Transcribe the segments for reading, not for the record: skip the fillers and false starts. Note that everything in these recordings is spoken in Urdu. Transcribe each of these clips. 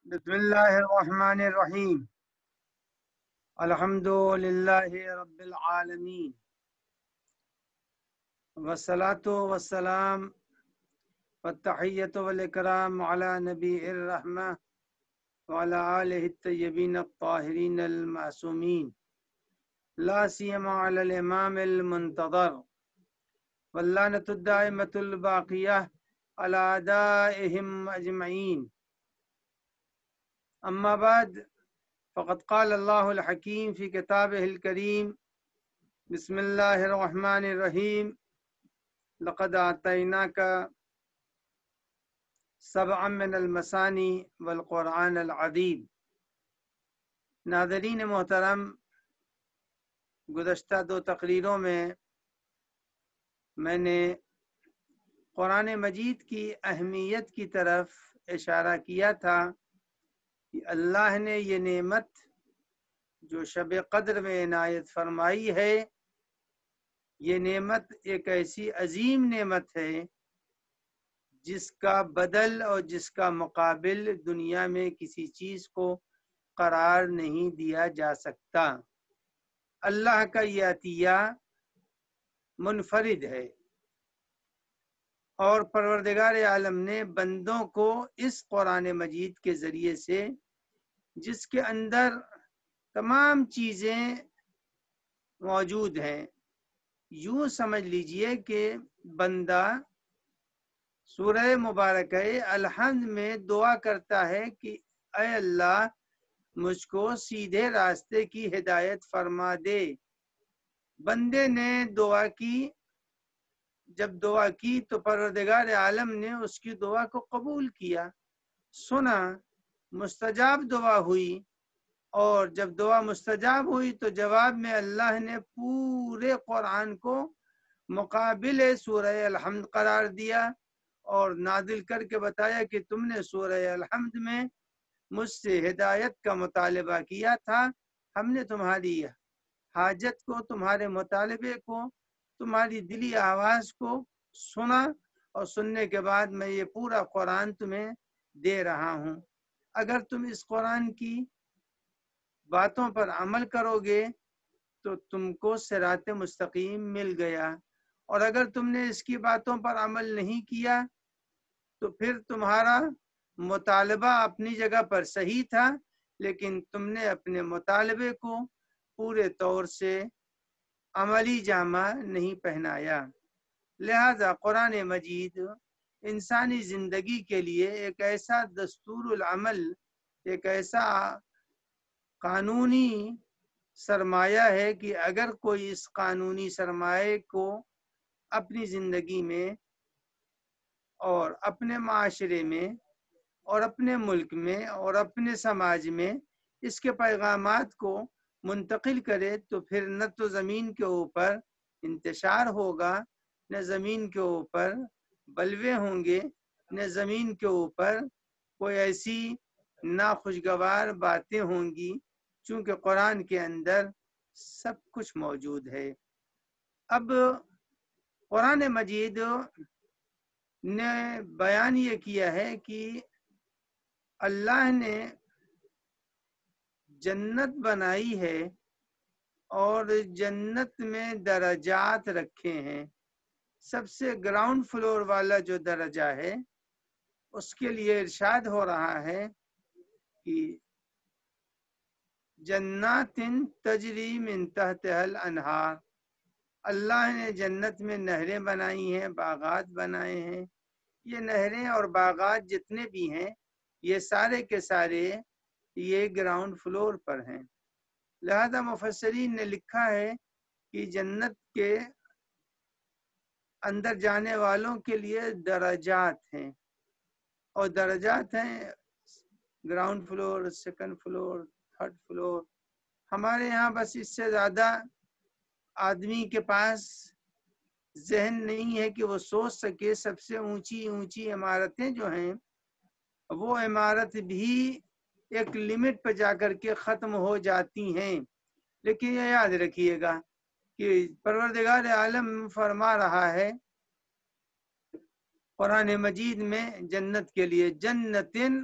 بسم الله الرحمن الرحيم. الحمد لله رب العالمين، والصلاة والسلام والتحية والإكرام على نبي الرحمة وعلى آله الطيبين الطاهرين المعصومين، لا سيما على الإمام المنتظر، واللعنة الدائمة الباقية على أعدائهم أجمعين. أما بعد، فقد قال الله الحكيم في كتابه الكريم: بسم الله الرحمن الرحيم، لقد آتيناك سبعا من المثاني والقرآن العظیم۔ ناظرین محترم، گزشتہ دو تقریروں میں نے قرآن مجید کی اہمیت کی طرف اشارہ کیا تھا کہ اللہ نے یہ نعمت جو شب قدر میں عنایت فرمائی ہے، یہ نعمت ایک ایسی عظیم نعمت ہے جس کا بدل اور جس کا مقابل دنیا میں کسی چیز کو قرار نہیں دیا جا سکتا۔ اللہ کا یہ عطیہ منفرد ہے، اور پروردگار عالم نے بندوں کو اس قرآن مجید کے ذریعے سے، جس کے اندر تمام چیزیں موجود ہیں، یوں سمجھ لیجئے کہ بندہ سورہ مبارکہ الحمد میں دعا کرتا ہے کہ اے اللہ، مجھ کو سیدھے راستے کی ہدایت فرما دے۔ بندے نے دعا کی، جب دعا کی تو پروردگار عالم نے اس کی دعا کو قبول کیا، سنا، مستجاب دعا ہوئی، اور جب دعا مستجاب ہوئی تو جواب میں اللہ نے پورے قرآن کو مقابل سورہ الحمد قرار دیا اور نازل کر کے بتایا کہ تم نے سورہ الحمد میں مجھ سے ہدایت کا مطالبہ کیا تھا، ہم نے تمہاری حاجت کو، تمہارے مطالبے کو، تمہاری دلی آواز کو سنا، اور سننے کے بعد میں یہ پورا قرآن تمہیں دے رہا ہوں۔ اگر تم اس قرآن کی باتوں پر عمل کرو گے تو تم کو صراط مستقیم مل گیا، اور اگر تم نے اس کی باتوں پر عمل نہیں کیا تو پھر تمہارا مطالبہ اپنی جگہ پر صحیح تھا، لیکن تم نے اپنے مطالبے کو پورے طور سے عملی جامہ نہیں پہنایا۔ لہذا قرآن مجید انسانی زندگی کے لیے ایک ایسا دستور العمل، ایک ایسا قانونی سرمایہ ہے کہ اگر کوئی اس قانونی سرمایہ کو اپنی زندگی میں اور اپنے معاشرے میں اور اپنے ملک میں اور اپنے سماج میں اس کے پیغامات کو منتقل کرے تو پھر نہ تو زمین کے اوپر انتشار ہوگا، نہ زمین کے اوپر بلوے ہوں گے، نہ زمین کے اوپر کوئی ایسی ناخوشگوار باتیں ہوں گی، چونکہ قرآن کے اندر سب کچھ موجود ہے۔ اب قرآن مجید نے بیان یہ کیا ہے کہ اللہ نے جنت بنائی ہے اور جنت میں درجات رکھے ہیں۔ سب سے گراؤنڈ فلور والا جو درجہ ہے اس کے لیے ارشاد ہو رہا ہے کہ جنات تجری من تحتها الانہار، اللہ نے جنت میں نہریں بنائی ہیں، باغات بنائے ہیں۔ یہ نہریں اور باغات جتنے بھی ہیں یہ سارے کے سارے یہ گراؤنڈ فلور پر ہیں۔ لہذا مفسرین نے لکھا ہے کہ جنت کے اندر جانے والوں کے لیے درجات ہیں، اور درجات ہیں ground floor, second floor, third floor. ہمارے یہاں بس اس سے زیادہ آدمی کے پاس ذہن نہیں ہے کہ وہ سوچ سکے۔ سب سے اونچی اونچی عمارتیں جو ہیں وہ عمارت بھی ایک لمٹ پہ جا کر کے ختم ہو جاتی ہیں، لیکن یہ یاد رکھیے گا کہ پروردگار عالم فرما رہا ہے قرآن مجید میں جنت کے لیے: جنتن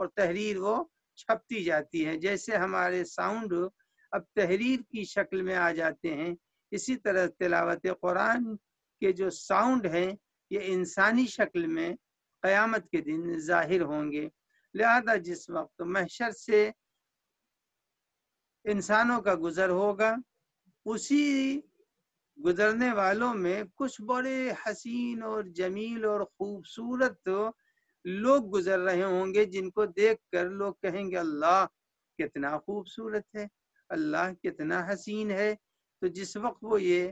اور تحریر وہ چھپتی جاتی ہے. جیسے ہمارے ساؤنڈ اب تحریر کی شکل میں آ جاتے ہیں، اسی طرح تلاوت قرآن کے جو ساؤنڈ ہیں یہ انسانی شکل میں قیامت کے دن ظاہر ہوں گے. لہذا جس وقت محشر سے انسانوں کا گزر ہوگا، اسی گزرنے والوں میں کچھ بڑے حسین اور جمیل اور خوبصورت لوگ گزر رہے ہوں گے، جن کو دیکھ کر لوگ کہیں گے اللہ کتنا خوبصورت ہے، اللہ کتنا حسین ہے. تو جس وقت وہ یہ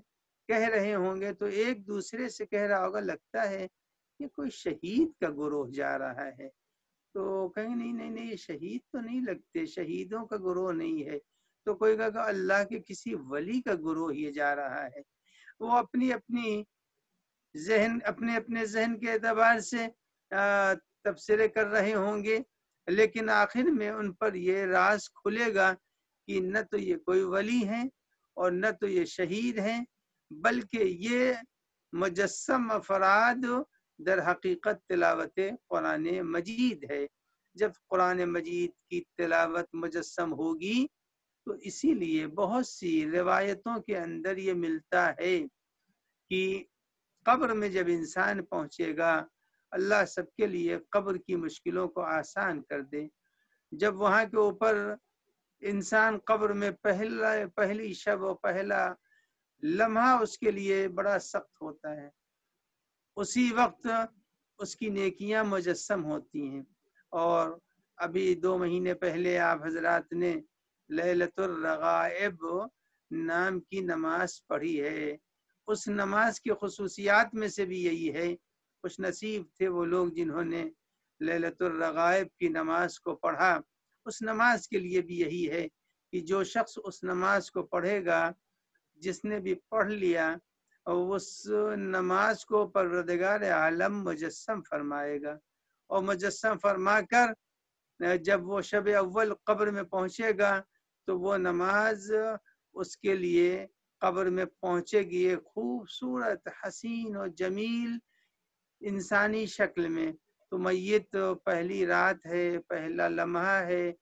کہہ رہے ہوں گے تو ایک دوسرے سے کہہ رہا ہوگا لگتا ہے یہ کوئی شہید کا گروہ جا رہا ہے. تو کہیں نہیں نہیں نہیں، یہ شہید تو نہیں لگتے، شہیدوں کا گروہ نہیں ہے. تو کوئی کہا کہ اللہ کے کسی ولی کا گروہ یہ جا رہا ہے. وہ اپنی اپنی ذہن اپنے اپنے ذہن کے اعتبار سے تبصرے کر رہے ہوں گے، لیکن آخر میں ان پر یہ راز کھلے گا کہ نہ تو یہ کوئی ولی ہیں اور نہ تو یہ شہید ہیں، بلکہ یہ مجسم افراد در حقیقت تلاوت قرآن مجید ہے. جب قرآن مجید کی تلاوت مجسم ہوگی تو اسی لیے بہت سی روایتوں کے اندر یہ ملتا ہے کہ قبر میں جب انسان پہنچے گا اللہ سب کے لیے قبر کی مشکلوں کو آسان کر دے. جب وہاں کے اوپر انسان قبر میں پہلی شب و پہلا لمحہ اس کے لیے بڑا سخت ہوتا ہے، اسی وقت اس کی نیکیاں مجسم ہوتی ہیں. اور ابھی 2 مہینے پہلے آپ حضرات نے لیلۃ الرغائب نام کی نماز پڑھی ہے. اس نماز کی خصوصیات میں سے بھی یہی ہے، خوش نصیب تھے وہ لوگ جنہوں نے لیلۃ الرغائب کی نماز کو پڑھا. اس نماز کے لیے بھی یہی ہے کہ جو شخص اس نماز کو پڑھے گا، جس نے بھی پڑھ لیا، اس نماز کو پروردگار عالم مجسم فرمائے گا، اور مجسم فرما کر جب وہ شب اول قبر میں پہنچے گا تو وہ نماز اس کے لیے قبر میں پہنچے گی ایک خوبصورت حسین و جمیل انسانی شکل میں. تو میت پہلی رات ہے، پہلا لمحہ ہے،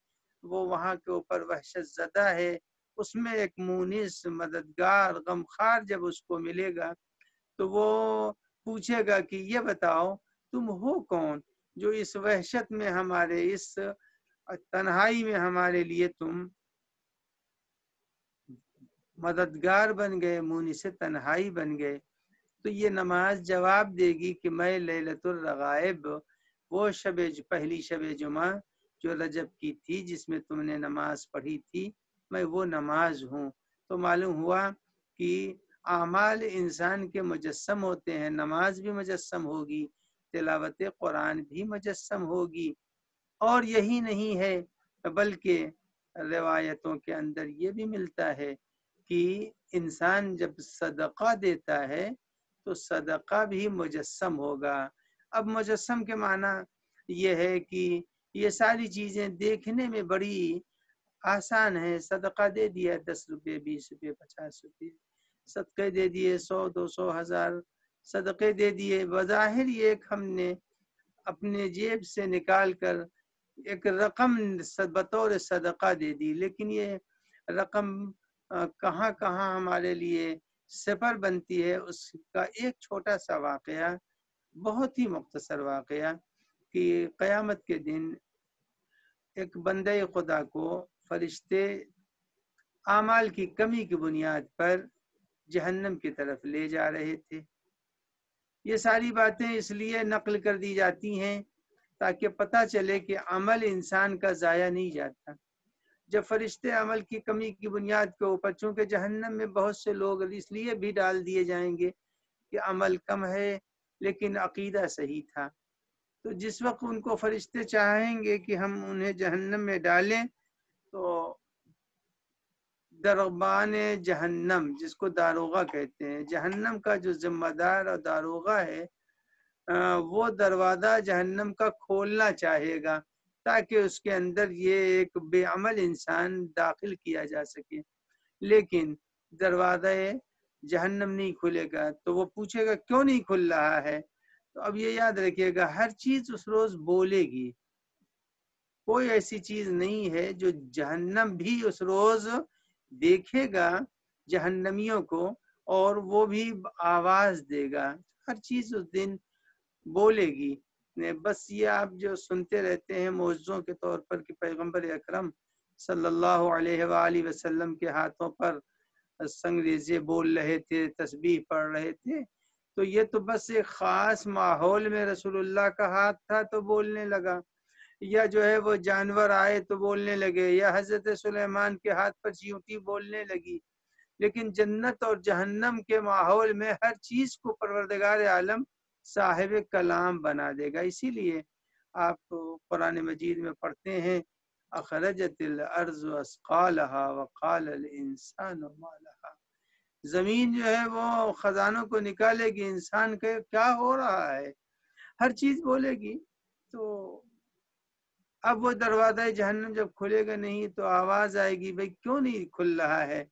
وہ وہاں کے اوپر وحشت زدہ ہے. اس میں ایک مونس مددگار غمخوار جب اس کو ملے گا تو وہ پوچھے گا کہ یہ بتاؤ تم ہو کون جو اس وحشت میں ہمارے اس تنہائی میں ہمارے لیے تم مددگار بن گئے، مونس تنہائی بن گئے. تو یہ نماز جواب دے گی کہ میں لیلۃ الرغائب، وہ پہلی شب جمعہ جو رجب کی تھی جس میں تم نے نماز پڑھی تھی، میں وہ نماز ہوں. تو معلوم ہوا کہ اعمال انسان کے مجسم ہوتے ہیں، نماز بھی مجسم ہوگی، تلاوت قرآن بھی مجسم ہوگی. اور یہی نہیں ہے بلکہ روایتوں کے اندر یہ بھی ملتا ہے کہ انسان جب صدقہ دیتا ہے تو صدقہ بھی مجسم ہوگا. اب مجسم کے معنی یہ ہے کہ یہ ساری چیزیں دیکھنے میں بڑی آسان ہے. صدقہ دے دیا 10 روپے 20 روپے 50 روپے، صدقے دے دیے 100 200 1000 صدقے دے دیے. بظاہر یہ ایک ہم نے اپنے جیب سے نکال کر ایک رقم بطور صدقہ دے دی، لیکن یہ رقم کہاں کہاں ہمارے لیے سفر بنتی ہے. اس کا ایک چھوٹا سا واقعہ، بہت ہی مختصر واقعہ، کہ قیامت کے دن ایک بندہ خدا کو فرشتے اعمال کی کمی کی بنیاد پر جہنم کی طرف لے جا رہے تھے. یہ ساری باتیں اس لیے نقل کر دی جاتی ہیں تاکہ پتہ چلے کہ عمل انسان کا ضائع نہیں جاتا. جب فرشتے عمل کی کمی کی بنیاد کے اوپر، چونکہ جہنم میں بہت سے لوگ اس لیے بھی ڈال دیے جائیں گے کہ عمل کم ہے لیکن عقیدہ صحیح تھا، تو جس وقت ان کو فرشتے چاہیں گے کہ ہم انہیں جہنم میں ڈالیں تو دربان جہنم، جس کو داروغہ کہتے ہیں، جہنم کا جو ذمہ دار اور داروغہ ہے، وہ دروازہ جہنم کا کھولنا چاہے گا تاکہ اس کے اندر یہ ایک بے عمل انسان داخل کیا جا سکے. لیکن دروازہ جہنم نہیں کھلے گا تو وہ پوچھے گا کیوں نہیں کھل رہا ہے. تو اب یہ یاد رکھیے گا ہر چیز اس روز بولے گی. کوئی ایسی چیز نہیں ہے جو جہنم بھی اس روز دیکھے گا جہنمیوں کو اور وہ بھی آواز دے گا، ہر چیز اس دن بولے گی۔ بس یہ آپ جو سنتے رہتے ہیں معجزوں کے طور پر کہ پیغمبر اکرم صلی اللہ علیہ وآلہ وسلم کے ہاتھوں پر سنگریزے بول رہے تھے، تسبیح پڑھ رہے تھے، تو یہ تو بس ایک خاص ماحول میں رسول اللہ کا ہاتھ تھا تو بولنے لگا، یا جو ہے وہ جانور آئے تو بولنے لگے، یا حضرت سلیمان کے ہاتھ پر چیونٹی بولنے لگی، لیکن جنت اور جہنم کے ماحول میں ہر چیز کو پروردگار عالم صاحب کلام بنا دے گا۔ اسی لیے آپ قرآن مجید میں پڑھتے ہیں اخرجت الارض اثقالها وقال الانسان ما لها، زمین جو ہے وہ خزانوں کو نکالے گی، انسان کے کیا ہو رہا ہے، ہر چیز بولے گی۔ تو اب وہ دروازہ جہنم جب کھلے گا نہیں تو آواز آئے گی بھئی کیوں نہیں کھل رہا ہے،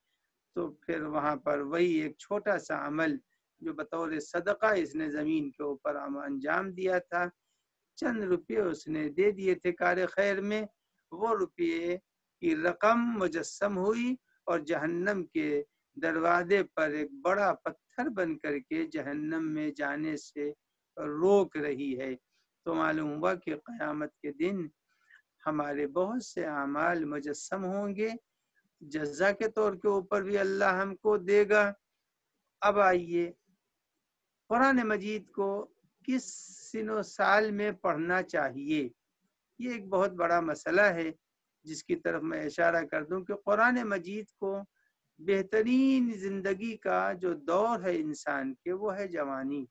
تو پھر وہاں پر وہی ایک چھوٹا سا عمل جو بطور صدقہ اس نے زمین کے اوپر انجام دیا تھا، چند روپے اس نے دے دیے تھے کار خیر میں، وہ روپے کی رقم مجسم ہوئی اور جہنم کے دروازے پر ایک بڑا پتھر بن کر کے جہنم میں جانے سے روک رہی ہے۔ تو معلوم ہوا کہ قیامت کے دن ہمارے بہت سے اعمال مجسم ہوں گے، جزا کے طور کے اوپر بھی اللہ ہم کو دے گا۔ اب آئیے قرآن مجید کو کس سن و سال میں پڑھنا چاہیے، یہ ایک بہت بڑا مسئلہ ہے جس کی طرف میں اشارہ کر دوں کہ قرآن مجید کو بہترین زندگی کا جو دور ہے انسان کے وہ ہے جوانی۔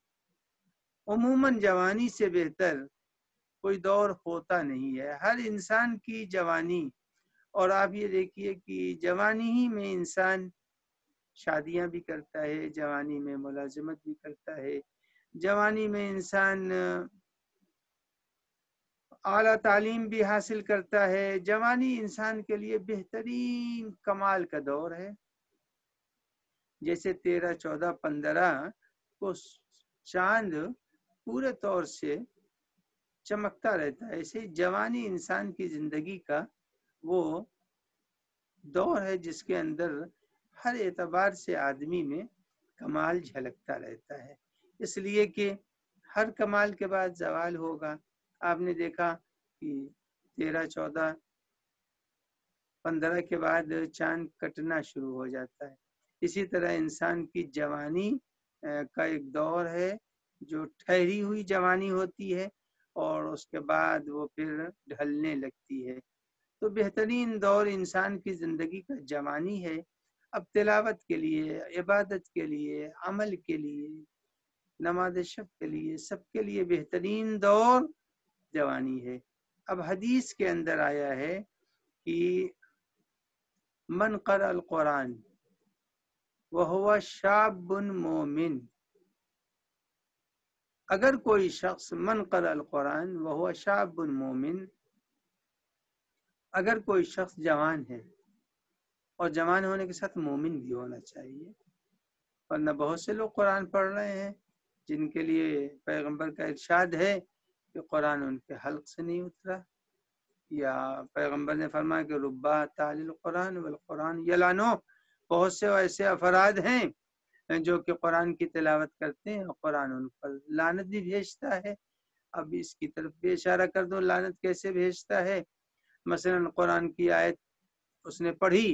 عموماً جوانی سے بہتر کوئی دور ہوتا نہیں ہے، ہر انسان کی جوانی، اور آپ یہ دیکھیے کہ جوانی ہی میں انسان شادیاں بھی کرتا ہے، جوانی میں ملازمت بھی کرتا ہے، جوانی میں انسان اعلیٰ تعلیم بھی حاصل کرتا ہے، جوانی انسان کے لیے بہترین کمال کا دور ہے۔ جیسے 13، 14، 15 کو چاند پورے طور سے چمکتا رہتا ہے، ایسے جوانی انسان کی زندگی کا وہ دور ہے جس کے اندر ہر اعتبار سے آدمی میں کمال جھلکتا رہتا ہے، اس لیے کہ ہر کمال کے بعد زوال ہوگا۔ آپ نے دیکھا کہ 13، 14، 15 کے بعد چاند کٹنا شروع ہو جاتا ہے۔ اسی طرح انسان کی جوانی کا ایک دور ہے جو ٹھہری ہوئی جوانی ہوتی ہے اور اس کے بعد وہ پھر ڈھلنے لگتی ہے۔ تو بہترین دور انسان کی زندگی کا جوانی ہے۔ اب تلاوت کے لیے، عبادت کے لیے، عمل کے لیے، نماز شب کے لیے، سب کے لیے بہترین دور جوانی ہے۔ اب حدیث کے اندر آیا ہے کہ من قرأ القرآن وهو شاب مومن، اگر کوئی شخص من قرأ القرآن وهو شاب مومن، اگر کوئی شخص جوان ہے اور جوان ہونے کے ساتھ مومن بھی ہونا چاہیے، ورنہ بہت سے لوگ قرآن پڑھ رہے ہیں جن کے لیے پیغمبر کا ارشاد ہے کہ قرآن ان کے حلق سے نہیں اترا، یا پیغمبر نے فرمایا کہ ربا تعلی القرآن والقرآن یلعنو، بہت سے ایسے افراد ہیں جو کہ قرآن کی تلاوت کرتے ہیں اور قرآن ان پر لعنت بھی بھیجتا ہے۔ اب اس کی طرف بھی اشارہ کر دو لعنت کیسے بھیجتا ہے۔ مثلا قرآن کی آیت اس نے پڑھی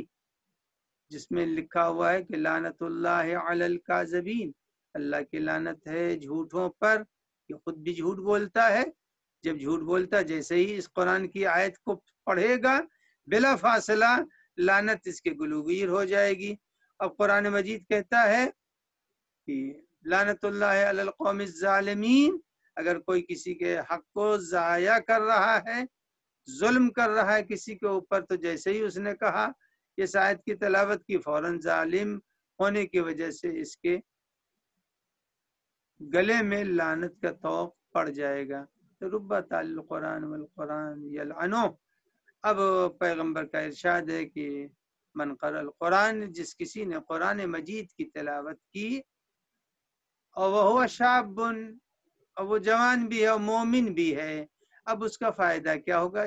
جس میں لکھا ہوا ہے کہ لعنت اللہ علی الکاذبین، اللہ کی لعنت ہے جھوٹوں پر، یہ خود بھی جھوٹ بولتا ہے، جب جھوٹ بولتا جیسے ہی اس قرآن کی آیت کو پڑھے گا بلا فاصلہ لعنت اس کے گلوگیر ہو جائے گی۔ اب قرآن مجید کہتا ہے کہ لعنت اللہ علی القوم الظالمین، اگر کوئی کسی کے حق کو ضائع کر رہا ہے، ظلم کر رہا ہے کسی کے اوپر، تو جیسے ہی اس نے کہا اس آیت کی تلاوت کی، فوراً ظالم ہونے کی وجہ سے اس کے گلے میں لعنت کا طوق پڑ جائے گا۔ رب تعلی القرآن والقرآن یلعنو، اب پیغمبر کا ارشاد ہے کہ من قرأ القرآن، جس کسی نے قرآن مجید کی تلاوت کی اور وہ شاب، اور وہ جوان بھی ہے اور مومن بھی ہے، اب اس کا فائدہ کیا ہوگا؟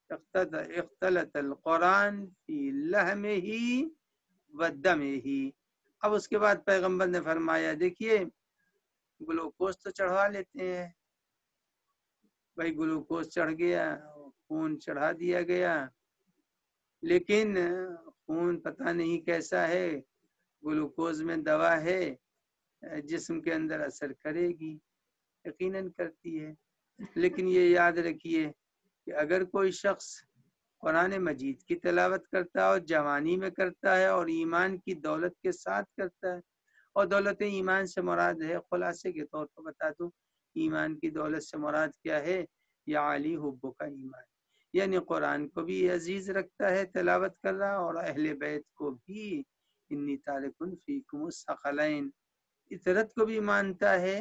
اختلط القرآن فی لحمہ و دمہ. اب اس کے بعد پیغمبر نے فرمایا دیکھیے گلوکوز تو چڑھوا لیتے ہیں بھائی، گلوکوز چڑھ گیا، خون چڑھا دیا گیا، لیکن خون پتہ نہیں کیسا ہے، گلوکوز میں دوا ہے، جسم کے اندر اثر کرے گی، یقیناً کرتی ہے. لیکن یہ یاد رکھیے کہ اگر کوئی شخص قرآن مجید کی تلاوت کرتا ہے اور جوانی میں کرتا ہے اور ایمان کی دولت کے ساتھ کرتا ہے، اور دولت ایمان سے مراد ہے، خلاصے کے طور پر بتا دوں، ایمان کی دولت سے مراد کیا ہے؟ یا علی حب کا ایمان، یعنی قرآن کو بھی عزیز رکھتا ہے تلاوت کر رہا، اور اہل بیت کو بھی، انی تارک فیکم الثقلین، اطرت کو بھی مانتا ہے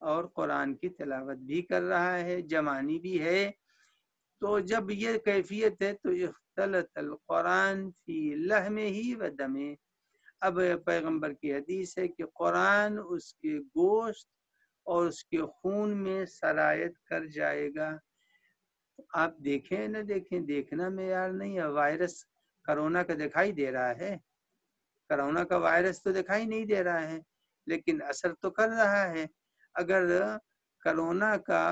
اور قرآن کی تلاوت بھی کر رہا ہے، جوانی بھی ہے. تو جب یہ کیفیت ہے تو اختلط القرآن فی لحمہ و دمہ. اب پیغمبر کی حدیث ہے کہ قرآن اس کے گوشت اور اس کے خون میں سرایت کر جائے گا. آپ دیکھیں نہ دیکھیں، دیکھنا معیار نہیں ہے. وائرس کرونا کا دکھائی دے رہا ہے، کرونا کا وائرس تو دکھائی نہیں دے رہا ہے، لیکن اثر تو کر رہا ہے. اگر کرونا کا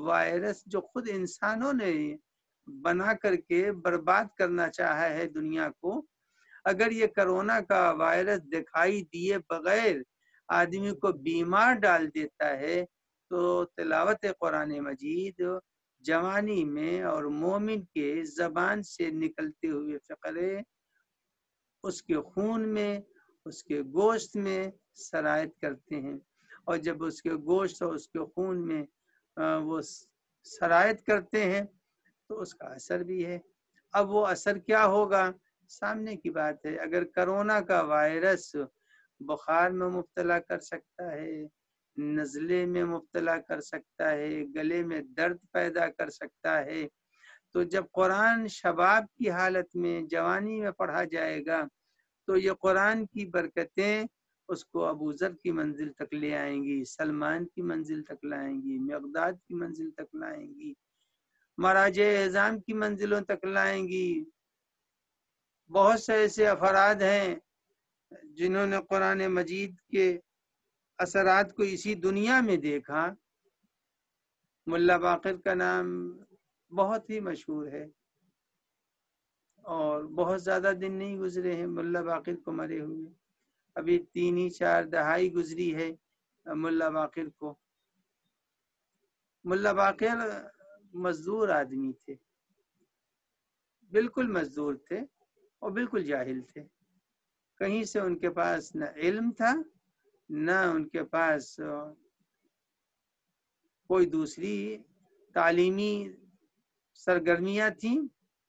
وائرس جو خود انسانوں نے بنا کر کے برباد کرنا چاہا ہے دنیا کو، اگر یہ کرونا کا وائرس دکھائی دیے بغیر آدمی کو بیمار ڈال دیتا ہے، تو تلاوت قرآن مجید جوانی میں اور مومن کے زبان سے نکلتے ہوئے فقرے اس کے خون میں، اس کے گوشت میں سرایت کرتے ہیں. اور جب اس کے گوشت اور اس کے خون میں وہ سرایت کرتے ہیں تو اس کا اثر بھی ہے. اب وہ اثر کیا ہوگا سامنے کی بات ہے. اگر کرونا کا وائرس بخار میں مبتلا کر سکتا ہے، نزلے میں مبتلا کر سکتا ہے، گلے میں درد پیدا کر سکتا ہے، تو جب قرآن شباب کی حالت میں، جوانی میں پڑھا جائے گا تو یہ قرآن کی برکتیں اس کو ابو ذر کی منزل تک لے آئیں گی، سلمان کی منزل تک لائیں گی، مقداد کی منزل تک لائیں گی، مراجع اعظام کی منزلوں تک لائیں گی. بہت سے ایسے افراد ہیں جنہوں نے قرآن مجید کے اثرات کو اسی دنیا میں دیکھا. ملا باقر کا نام بہت ہی مشہور ہے، اور بہت زیادہ دن نہیں گزرے ہیں ملا باقر کو مرے ہوئے، ابھی 3-4 دہائی گزری ہے ملا باقر کو. ملا باقر مزدور آدمی تھے، بالکل مزدور تھے اور بالکل جاہل تھے. کہیں سے ان کے پاس نہ علم تھا، نہ ان کے پاس کوئی دوسری تعلیمی سرگرمیاں تھیں،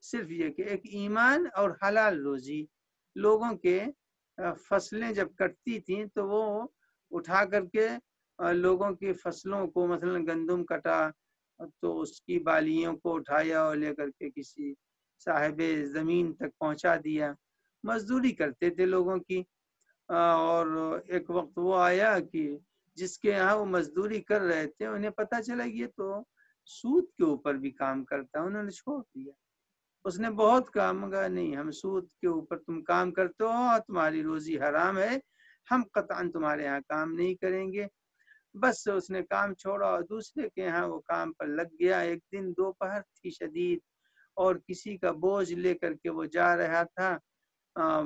صرف یہ کہ ایک ایمان اور حلال روزی. لوگوں کے فصلیں جب کٹتی تھیں تو وہ اٹھا کر کے لوگوں کی فصلوں کو، مثلا گندم کٹا تو اس کی بالیوں کو اٹھایا اور لے کر کے کسی صاحب زمین تک پہنچا دیا. مزدوری کرتے تھے لوگوں کی. اور ایک وقت وہ آیا کہ جس کے یہاں وہ مزدوری کر رہے تھے انہیں پتہ چلا یہ تو سود کے اوپر بھی کام کرتا ہے. انہوں نے چھوڑ دیا. اس نے بہت کہا مگر نہیں، ہم سود کے اوپر تم کام کرتے ہو اور تمہاری روزی حرام ہے، ہم قطعاً تمہارے یہاں کام نہیں کریں گے. بس اس نے کام چھوڑا اور دوسرے کے یہاں وہ کام پر لگ گیا. ایک دن دوپہر تھی شدید اور کسی کا بوجھ لے کر کے وہ جا رہا تھا.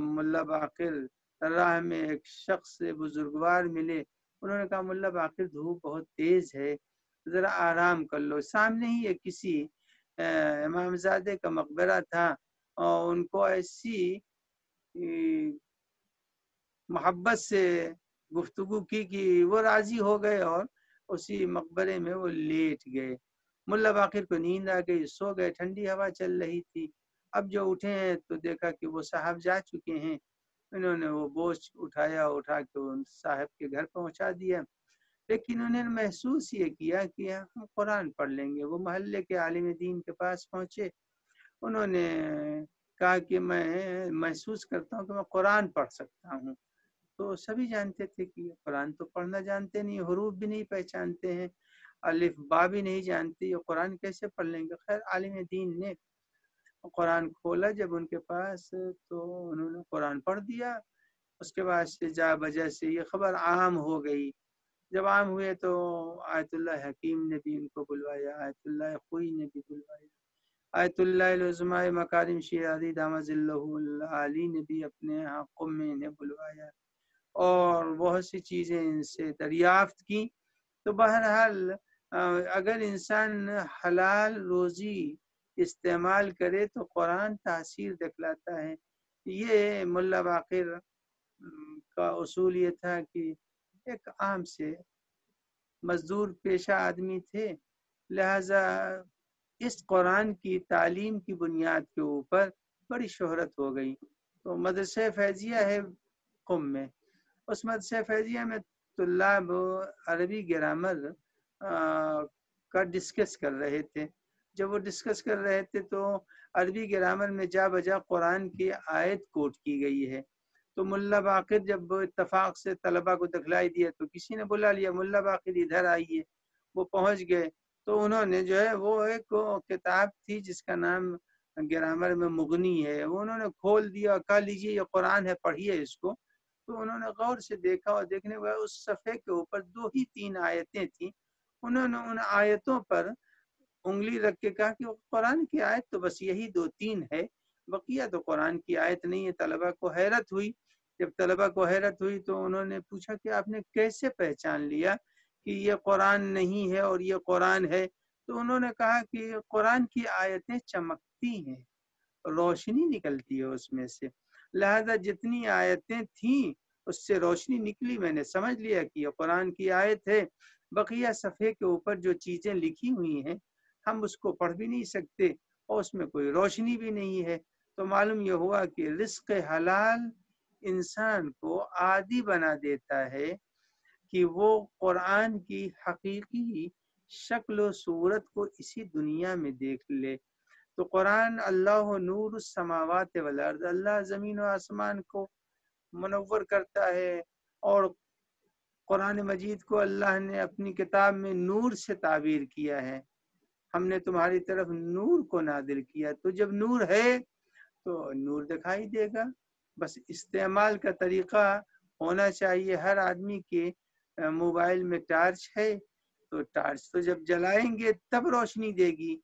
ملا باقر راہ میں ایک شخص بزرگوار ملے. انہوں نے کہا ملا باقر دھوپ بہت تیز ہے، ذرا آرام کر لو. سامنے ہی ایک کسی امام زادے کا مقبرہ تھا اور ان کو ایسی محبت سے گفتگو کی کہ وہ راضی ہو گئے اور اسی مقبرے میں وہ لیٹ گئے. ملا باقر کو نیند آ گئی، سو گئے. ٹھنڈی ہوا چل رہی تھی. اب جو اٹھے ہیں تو دیکھا کہ وہ صاحب جا چکے ہیں. انہوں نے وہ بوجھ اٹھایا، اٹھا کے ان صاحب کے گھر پہنچا دیا. لیکن انہوں نے محسوس یہ کیا کہ ہم قرآن پڑھ لیں گے. وہ محلے کے عالم دین کے پاس پہنچے. انہوں نے کہا کہ میں محسوس کرتا ہوں کہ میں قرآن پڑھ سکتا ہوں. تو سبھی جانتے تھے کہ قرآن تو پڑھنا جانتے نہیں، حروف بھی نہیں پہچانتے ہیں. الف با بھی نہیں جانتے، یہ قرآن کیسے پڑھ لیں گے؟ خیر عالم دین نے قرآن کھولا جب ان کے پاس تو انہوں نے قرآن پڑھ دیا. اس کے بعد سے جا بجا سے یہ خبر عام ہو گئی. جب عام ہوئے تو آیت اللہ حکیم نے بھی ان کو بلوایا، آیت اللہ خوئی نے بھی بلوایا، آیت اللہ العظماء مکارم شیرازی دامت ظلہ العالی نے بھی اپنے ہاں قمے نے بلوایا اور بہت سی چیزیں ان سے دریافت کی. تو بہرحال اگر انسان حلال روزی استعمال کرے تو قرآن تاثیر دکھلاتا ہے. یہ ملا باقر کا اصول یہ تھا کہ ایک عام سے مزدور پیشہ آدمی تھے، لہذا اس قرآن کی تعلیم کی بنیاد کے اوپر بڑی شہرت ہو گئی. تو مدرسہ فیضیہ ہے قم میں، اس مدرسہ فیضیہ میں طلاب عربی گرامر کا ڈسکس کر رہے تھے. جب وہ ڈسکس کر رہے تھے تو عربی گرامر میں جا بجا قرآن کی آیت کوٹ کی گئی ہے. تو ملا باقر جب اتفاق سے طلبہ کو دکھلائی دیا تو کسی نے بلا لیا، ملا باقر ادھر آئیے. وہ پہنچ گئے تو انہوں نے جو ہے وہ ایک کتاب تھی جس کا نام گرامر میں مغنی ہے، وہ انہوں نے کھول دیا اور کہا لیجیے یہ قرآن ہے پڑھیے اس کو. تو انہوں نے غور سے دیکھا اور دیکھنے کے بعد اس صفحے کے اوپر 2 ہی 3 آیتیں تھیں. انہوں نے ان آیتوں پر انگلی رکھ کے کہا کہ قرآن کی آیت تو بس یہی 2-3 ہے، بقیہ تو قرآن کی آیت نہیں ہے. طلبہ کو حیرت ہوئی. جب طلبہ کو حیرت ہوئی تو انہوں نے پوچھا کہ آپ نے کیسے پہچان لیا کہ یہ قرآن نہیں ہے اور یہ قرآن ہے؟ تو انہوں نے کہا کہ قرآن کی آیتیں چمکتی ہیں، روشنی نکلتی ہے اس میں سے، لہذا جتنی آیتیں تھیں اس سے روشنی نکلی، میں نے سمجھ لیا کہ یہ قرآن کی آیت ہے. بقیہ صفحے کے اوپر جو چیزیں لکھی ہوئی ہیں ہم اس کو پڑھ بھی نہیں سکتے اور اس میں کوئی روشنی بھی نہیں ہے. تو معلوم یہ ہوا کہ رزق حلال انسان کو عادی بنا دیتا ہے کہ وہ قرآن کی حقیقی شکل و صورت کو اسی دنیا میں دیکھ لے. تو قرآن اللہ نور السماوات والارض، اللہ زمین و آسمان کو منور کرتا ہے، اور قرآن مجید کو اللہ نے اپنی کتاب میں نور سے تعبیر کیا ہے. ہم نے تمہاری طرف نور کو نازل کیا. تو جب نور ہے تو نور دکھائی دے گا. بس استعمال کا طریقہ ہونا چاہیے. ہر آدمی کے موبائل میں ٹارچ ہے تو ٹارچ تو جب جلائیں گے تب روشنی دے گی،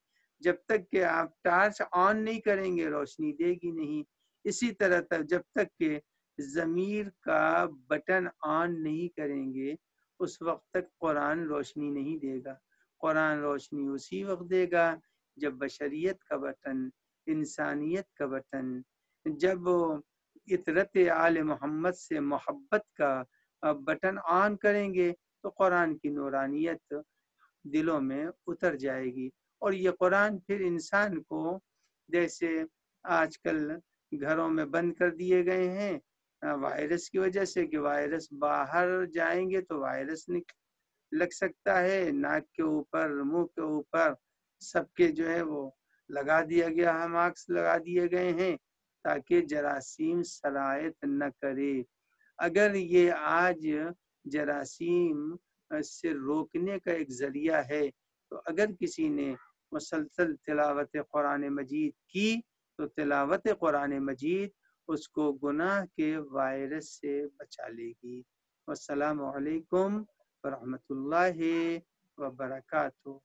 جب تک کہ آپ ٹارچ آن نہیں کریں گے روشنی دے گی نہیں. اسی طرح جب تک کہ ضمیر کا بٹن آن نہیں کریں گے اس وقت تک قرآن روشنی نہیں دے گا. قرآن روشنی اسی وقت دے گا جب بشریت کا بٹن، انسانیت کا بٹن، جب اطرت آل محمد سے محبت کا بٹن آن کریں گے تو قرآن کی نورانیت دلوں میں اتر جائے گی. اور یہ قرآن پھر انسان کو، جیسے آج کل گھروں میں بند کر دیے گئے ہیں وائرس کی وجہ سے کہ وائرس باہر جائیں گے تو وائرس لگ سکتا ہے، ناک کے اوپر، منہ کے اوپر سب کے جو ہے وہ لگا دیا گیا ہے، ماسک لگا دیے گئے ہیں تاکہ جراثیم سرایت نہ کرے. اگر یہ آج جراثیم سے روکنے کا ایک ذریعہ ہے تو اگر کسی نے مسلسل تلاوت قرآن مجید کی تو تلاوت قرآن مجید اس کو گناہ کے وائرس سے بچا لے گی. والسلام علیکم ورحمۃ اللہ وبرکاتہ.